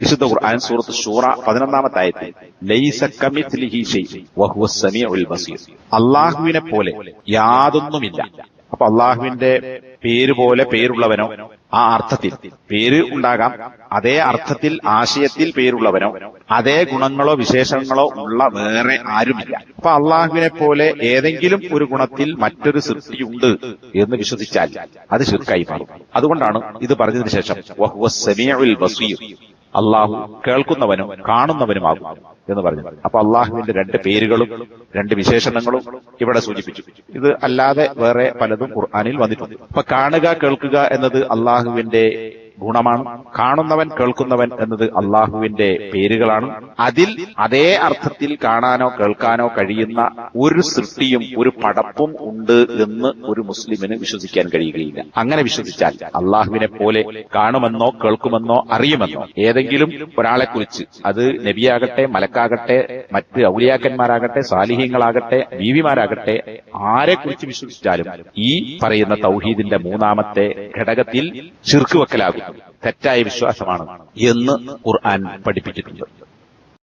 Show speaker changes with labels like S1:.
S1: വിശുദ്ധ ഖുർആൻ സൂറത്ത് ശൂറ 11-ാമത്തെ ആയത്തിൽ ലൈസ കമിസ്ലിഹി ശൈഉൻ വഹുവസ് സമീഉൽ ബസീർ, അല്ലാഹുവിനെ പോലെ യാതൊന്നുമില്ല. അപ്പൊ അള്ളാഹുവിന്റെ പേര് പോലെ പേരുള്ളവനോ, ആ അർത്ഥത്തിൽ പേര് ഉണ്ടാകാം, അതേ അർത്ഥത്തിൽ ആശയത്തിൽ പേരുള്ളവനോ, അതേ ഗുണങ്ങളോ വിശേഷങ്ങളോ ഉള്ള വേറെ ആരുമില്ല. അപ്പൊ അള്ളാഹുവിനെ പോലെ ഏതെങ്കിലും ഒരു ഗുണത്തിൽ മറ്റൊരു സൃഷ്ടിയുണ്ട് എന്ന് വിശ്വസിച്ചാൽ അത് ശിർക്കായി മാറും. അതുകൊണ്ടാണ് ഇത് പറഞ്ഞതിന് ശേഷം വഹുവസ് സമീഉൽ ബസീർ, അള്ളാഹു കേൾക്കുന്നവനും കാണുന്നവനുമാകും എന്ന് പറഞ്ഞു. അപ്പൊ അള്ളാഹുവിന്റെ രണ്ട് പേരുകളും രണ്ട് വിശേഷണങ്ങളും ഇവിടെ സൂചിപ്പിച്ചു. ഇത് അല്ലാതെ വേറെ പലതും ഖുർആനിൽ വന്നിട്ടുണ്ട്. അപ്പൊ കാണുക കേൾക്കുക എന്നത് അള്ളാഹുവിന്റെ ഗുണമാണ്. കാണുന്നവൻ കേൾക്കുന്നവൻ എന്നത് അള്ളാഹുവിന്റെ പേരുകളാണ്. അതിൽ അതേ അർത്ഥത്തിൽ കാണാനോ കേൾക്കാനോ കഴിയുന്ന ഒരു സൃഷ്ടിയും ഒരു പടപ്പും ഉണ്ട് എന്ന് ഒരു മുസ്ലിമിന് വിശ്വസിക്കാൻ കഴിയുകയില്ല. അങ്ങനെ വിശ്വസിച്ചാൽ അള്ളാഹുവിനെ പോലെ കാണുമെന്നോ കേൾക്കുമെന്നോ അറിയുമെന്നോ ഏതെങ്കിലും ഒരാളെക്കുറിച്ച്, അത് നബിയാകട്ടെ മലക്കാകട്ടെ മറ്റ് ഔലിയാക്കന്മാരാകട്ടെ സാലിഹീങ്ങളാകട്ടെ ബീവിമാരാകട്ടെ, ആരെക്കുറിച്ച് വിശ്വസിച്ചാലും ഈ പറയുന്ന തൗഹീദിന്റെ മൂന്നാമത്തെ ഘടകത്തിൽ ശിർക്ക് വെക്കലാകും, തെറ്റായ വിശ്വാസമാണ് എന്ന് ഖുർആൻ പഠിപ്പിച്ചിട്ടുണ്ട്.